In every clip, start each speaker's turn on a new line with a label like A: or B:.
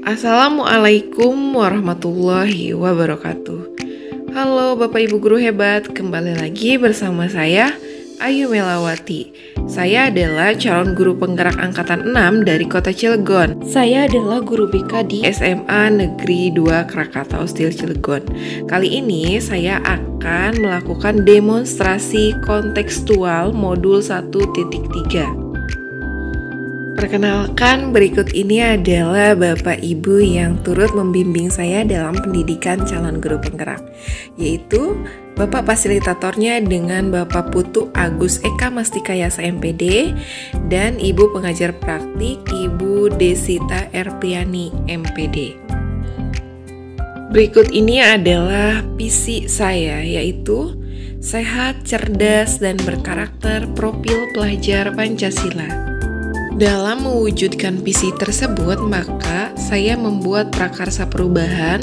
A: Assalamualaikum warahmatullahi wabarakatuh. Halo Bapak Ibu Guru hebat, kembali lagi bersama saya Ayu Melawati. Saya adalah calon guru penggerak angkatan 6 dari Kota Cilegon. Saya adalah guru BK di SMA Negeri 2 Krakatau Steel Cilegon. Kali ini saya akan melakukan demonstrasi kontekstual modul 1.3. Perkenalkan, berikut ini adalah Bapak Ibu yang turut membimbing saya dalam pendidikan calon guru penggerak, yaitu Bapak fasilitatornya dengan Bapak Putu Agus Eka Mastikayasa MPD dan Ibu pengajar praktik Ibu Desita Erpriani MPD. Berikut ini adalah visi saya, yaitu sehat, cerdas, dan berkarakter profil pelajar Pancasila. Dalam mewujudkan visi tersebut, maka saya membuat prakarsa perubahan,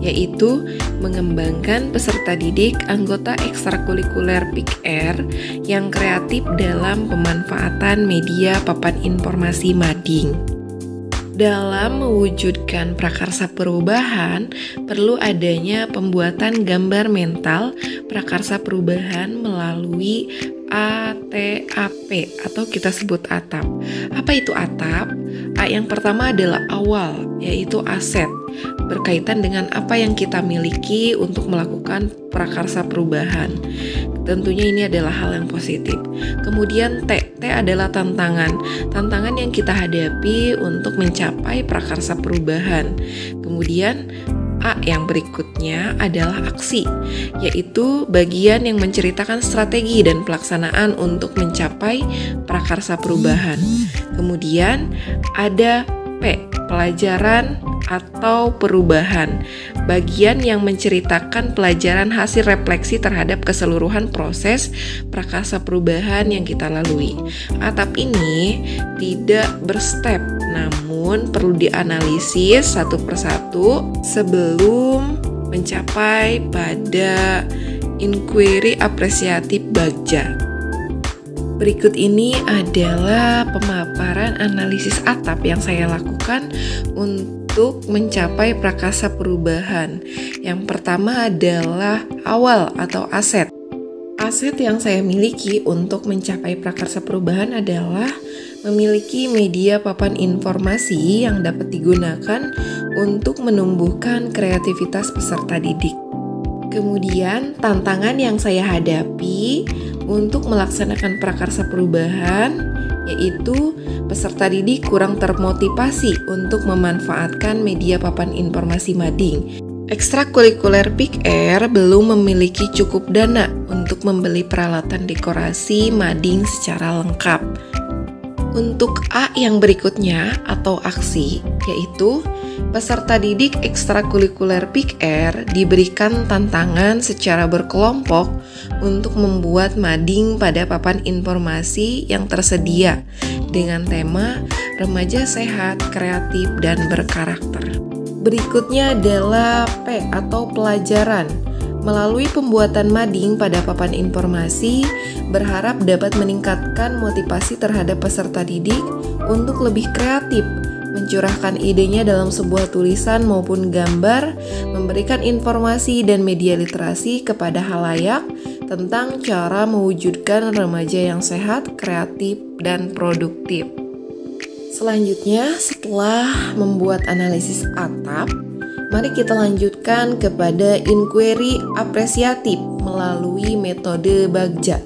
A: yaitu mengembangkan peserta didik anggota ekstrakurikuler PIKR yang kreatif dalam pemanfaatan media papan informasi mading. Dalam mewujudkan prakarsa perubahan, perlu adanya pembuatan gambar mental prakarsa perubahan melalui ATAP atau kita sebut ATAP. Apa itu ATAP? Yang pertama adalah awal, yaitu aset, berkaitan dengan apa yang kita miliki untuk melakukan prakarsa perubahan. Tentunya ini adalah hal yang positif. Kemudian T adalah tantangan yang kita hadapi untuk mencapai prakarsa perubahan. Kemudian A yang berikutnya adalah aksi, yaitu bagian yang menceritakan strategi dan pelaksanaan untuk mencapai prakarsa perubahan. Kemudian ada P, pelajaran atau perubahan, bagian yang menceritakan pelajaran hasil refleksi terhadap keseluruhan proses prakarsa perubahan yang kita lalui. Atap ini tidak berstep, namun perlu dianalisis satu persatu sebelum mencapai pada inquiry apresiatif Bagja. Berikut ini adalah pemaparan analisis atap yang saya lakukan untuk mencapai prakarsa perubahan. Yang pertama adalah awal atau aset. Aset yang saya miliki untuk mencapai prakarsa perubahan adalah memiliki media papan informasi yang dapat digunakan untuk menumbuhkan kreativitas peserta didik. Kemudian, tantangan yang saya hadapi untuk melaksanakan prakarsa perubahan yaitu peserta didik kurang termotivasi untuk memanfaatkan media papan informasi mading. Ekstrakurikuler PIKR belum memiliki cukup dana untuk membeli peralatan dekorasi mading secara lengkap. Untuk A yang berikutnya atau aksi, yaitu peserta didik ekstrakurikuler PIKR diberikan tantangan secara berkelompok untuk membuat mading pada papan informasi yang tersedia dengan tema remaja sehat, kreatif, dan berkarakter. Berikutnya adalah P atau pelajaran. Melalui pembuatan mading pada papan informasi, berharap dapat meningkatkan motivasi terhadap peserta didik untuk lebih kreatif, mencurahkan idenya dalam sebuah tulisan maupun gambar, memberikan informasi dan media literasi kepada halayak tentang cara mewujudkan remaja yang sehat, kreatif, dan produktif. Selanjutnya, setelah membuat analisis atap, mari kita lanjutkan kepada inquiry apresiatif melalui metode Bagja.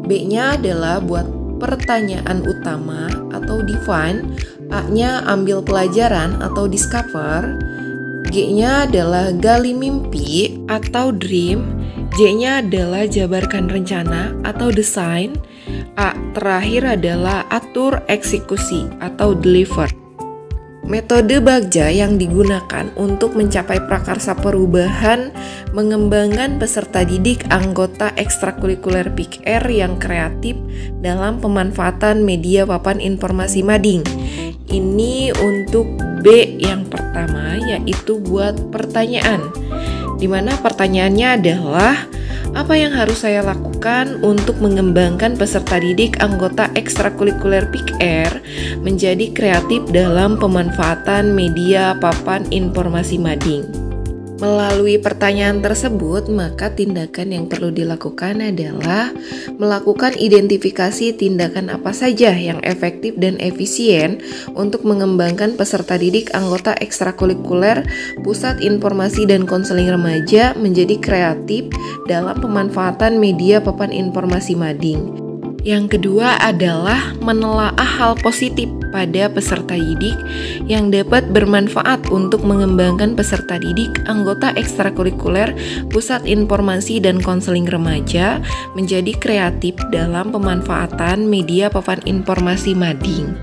A: B-nya adalah buat pertanyaan utama atau define, A-nya ambil pelajaran atau discover, G-nya adalah gali mimpi atau dream, J-nya adalah jabarkan rencana atau design, A terakhir adalah atur eksekusi atau deliver. Metode Bagja yang digunakan untuk mencapai prakarsa perubahan mengembangkan peserta didik anggota ekstrakurikuler PIKR yang kreatif dalam pemanfaatan media papan informasi mading. Ini untuk B yang pertama, yaitu buat pertanyaan, di mana pertanyaannya adalah Apa yang harus saya lakukan untuk mengembangkan peserta didik anggota ekstrakurikuler PIKR menjadi kreatif dalam pemanfaatan media papan informasi mading? Melalui pertanyaan tersebut, maka tindakan yang perlu dilakukan adalah melakukan identifikasi tindakan apa saja yang efektif dan efisien untuk mengembangkan peserta didik anggota ekstrakurikuler Pusat Informasi dan Konseling Remaja menjadi kreatif dalam pemanfaatan media papan informasi mading. Yang kedua adalah menelaah hal positif pada peserta didik yang dapat bermanfaat untuk mengembangkan peserta didik anggota ekstrakurikuler Pusat Informasi dan Konseling Remaja menjadi kreatif dalam pemanfaatan media papan informasi mading.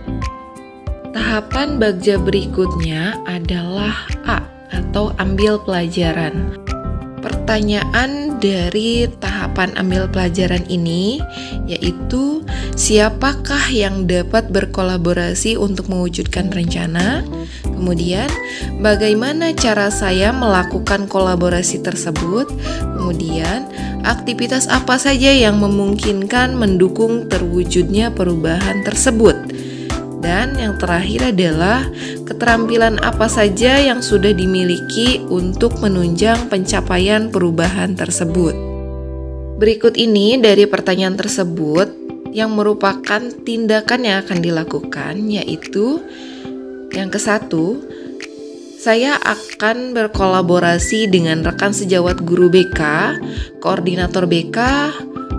A: Tahapan bagja berikutnya adalah A atau ambil pelajaran. Pertanyaan dari tahapan ambil pelajaran ini yaitu siapakah yang dapat berkolaborasi untuk mewujudkan rencana? Kemudian bagaimana cara saya melakukan kolaborasi tersebut? Kemudian aktivitas apa saja yang memungkinkan mendukung terwujudnya perubahan tersebut? Dan yang terakhir adalah keterampilan apa saja yang sudah dimiliki untuk menunjang pencapaian perubahan tersebut. Berikut ini dari pertanyaan tersebut yang merupakan tindakan yang akan dilakukan, yaitu yang ke-1, saya akan berkolaborasi dengan rekan sejawat guru BK, koordinator BK,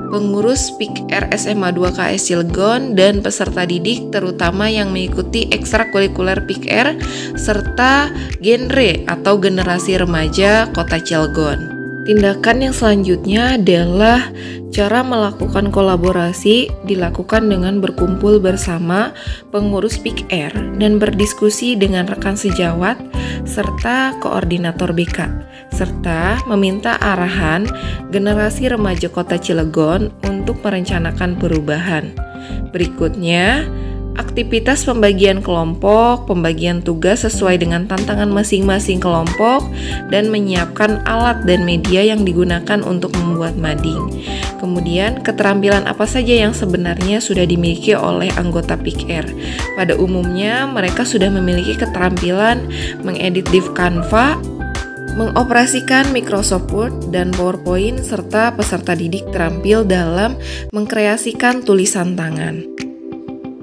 A: pengurus PIKR SMA 2KS Cilegon, dan peserta didik terutama yang mengikuti ekstrakurikuler PIKR serta genre atau generasi remaja Kota Cilegon. Tindakan yang selanjutnya adalah cara melakukan kolaborasi dilakukan dengan berkumpul bersama pengurus PIKR dan berdiskusi dengan rekan sejawat serta koordinator BK, serta meminta arahan generasi remaja Kota Cilegon untuk merencanakan perubahan. Berikutnya, aktivitas pembagian kelompok, pembagian tugas sesuai dengan tantangan masing-masing kelompok, dan menyiapkan alat dan media yang digunakan untuk membuat mading. Kemudian, keterampilan apa saja yang sebenarnya sudah dimiliki oleh anggota PIKR. Pada umumnya, mereka sudah memiliki keterampilan mengedit di Canva, mengoperasikan Microsoft Word dan PowerPoint, serta peserta didik terampil dalam mengkreasikan tulisan tangan.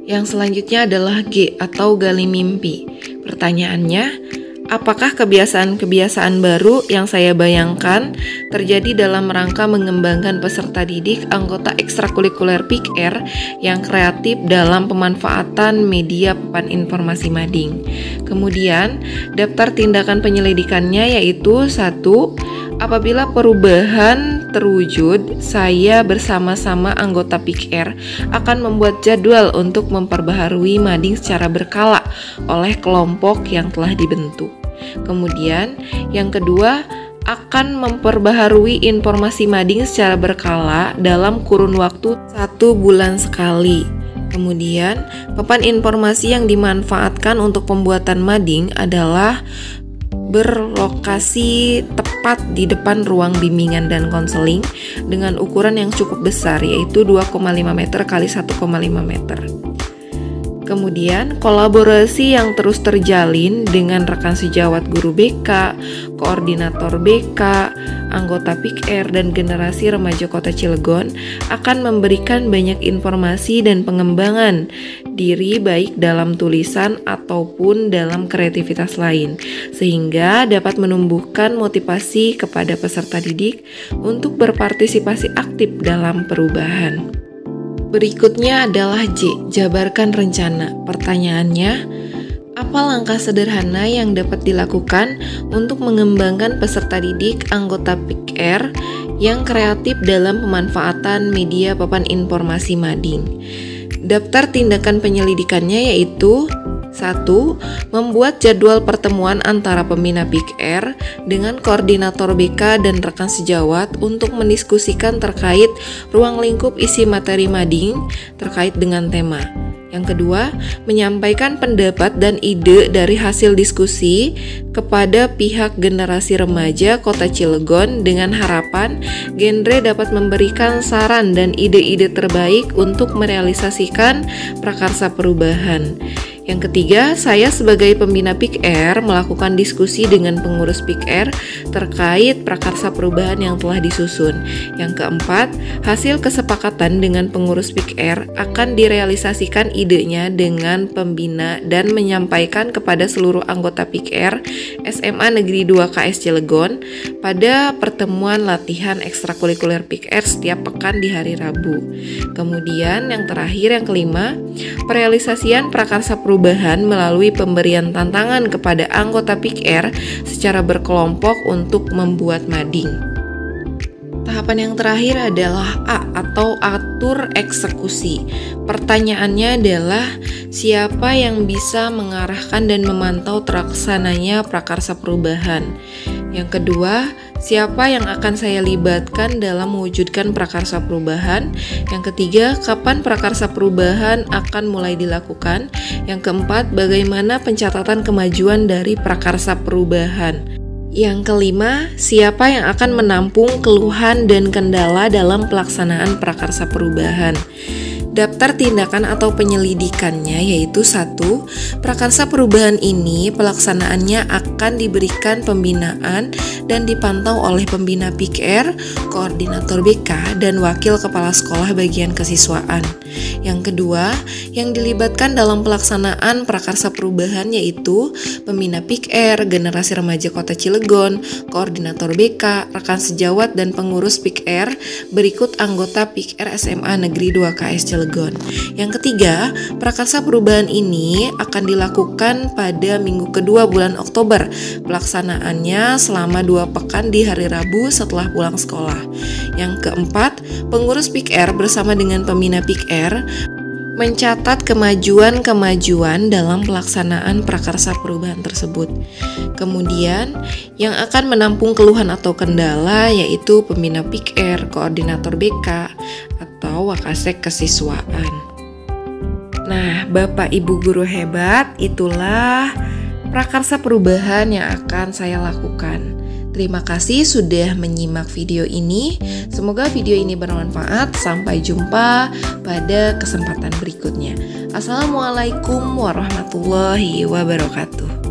A: Yang selanjutnya adalah G atau gali mimpi. Pertanyaannya, apakah kebiasaan-kebiasaan baru yang saya bayangkan terjadi dalam rangka mengembangkan peserta didik anggota ekstrakurikuler PIKR yang kreatif dalam pemanfaatan media papan informasi mading? Kemudian, daftar tindakan penyelidikannya yaitu 1. Apabila perubahan terwujud, saya bersama-sama anggota PIKR akan membuat jadwal untuk memperbaharui mading secara berkala oleh kelompok yang telah dibentuk. Kemudian, yang kedua, akan memperbaharui informasi mading secara berkala dalam kurun waktu 1 bulan sekali. Kemudian, papan informasi yang dimanfaatkan untuk pembuatan mading adalah berlokasi tepat di depan ruang bimbingan dan konseling dengan ukuran yang cukup besar, yaitu 2,5 meter x 1,5 meter. Kemudian, kolaborasi yang terus terjalin dengan rekan sejawat guru BK, koordinator BK, anggota PIKR, dan generasi remaja Kota Cilegon akan memberikan banyak informasi dan pengembangan diri baik dalam tulisan ataupun dalam kreativitas lain, sehingga dapat menumbuhkan motivasi kepada peserta didik untuk berpartisipasi aktif dalam perubahan. Berikutnya adalah J, jabarkan rencana. Pertanyaannya, apa langkah sederhana yang dapat dilakukan untuk mengembangkan peserta didik anggota PIKR yang kreatif dalam pemanfaatan media papan informasi mading? Daftar tindakan penyelidikannya yaitu 1. Membuat jadwal pertemuan antara pembina PIK-R dengan koordinator BK dan rekan sejawat untuk mendiskusikan terkait ruang lingkup isi materi mading terkait dengan tema. Yang kedua, menyampaikan pendapat dan ide dari hasil diskusi kepada pihak generasi remaja Kota Cilegon dengan harapan genre dapat memberikan saran dan ide-ide terbaik untuk merealisasikan prakarsa perubahan. Yang ketiga, saya sebagai pembina PIK-R melakukan diskusi dengan pengurus PIK-R terkait prakarsa perubahan yang telah disusun. Yang keempat, hasil kesepakatan dengan pengurus PIK-R akan direalisasikan idenya dengan pembina dan menyampaikan kepada seluruh anggota PIK-R SMA Negeri 2 KS Cilegon pada pertemuan latihan ekstrakurikuler PIK-R setiap pekan di hari Rabu. Kemudian yang terakhir, yang kelima, perealisasian prakarsa perubahan melalui pemberian tantangan kepada anggota PIK-R secara berkelompok untuk membuat mading. Tahapan yang terakhir adalah A atau atur eksekusi. Pertanyaannya adalah siapa yang bisa mengarahkan dan memantau terlaksananya prakarsa perubahan. Yang kedua, siapa yang akan saya libatkan dalam mewujudkan prakarsa perubahan? Yang ketiga, kapan prakarsa perubahan akan mulai dilakukan? Yang keempat, bagaimana pencatatan kemajuan dari prakarsa perubahan? Yang kelima, siapa yang akan menampung keluhan dan kendala dalam pelaksanaan prakarsa perubahan? Daftar tindakan atau penyelidikannya yaitu 1. Prakarsa perubahan ini pelaksanaannya akan diberikan pembinaan dan dipantau oleh pembina PIK-R, koordinator BK, dan wakil kepala sekolah bagian kesiswaan. Yang kedua, yang dilibatkan dalam pelaksanaan prakarsa perubahan yaitu pembina PIK-R, generasi remaja Kota Cilegon, koordinator BK, rekan sejawat, dan pengurus PIK-R berikut anggota PIK-R SMA Negeri 2 KS Cilegon. Yang ketiga, prakarsa perubahan ini akan dilakukan pada minggu kedua bulan Oktober. Pelaksanaannya selama 2 pekan di hari Rabu setelah pulang sekolah. Yang keempat, pengurus PIK-R bersama dengan pembina PIK-R mencatat kemajuan-kemajuan dalam pelaksanaan prakarsa perubahan tersebut. Kemudian, yang akan menampung keluhan atau kendala yaitu pembina PIK-R, koordinator BK, atau wakasek kesiswaan. Nah, Bapak Ibu guru hebat, itulah prakarsa perubahan yang akan saya lakukan. Terima kasih sudah menyimak video ini. Semoga video ini bermanfaat. Sampai jumpa pada kesempatan berikutnya. Assalamualaikum warahmatullahi wabarakatuh.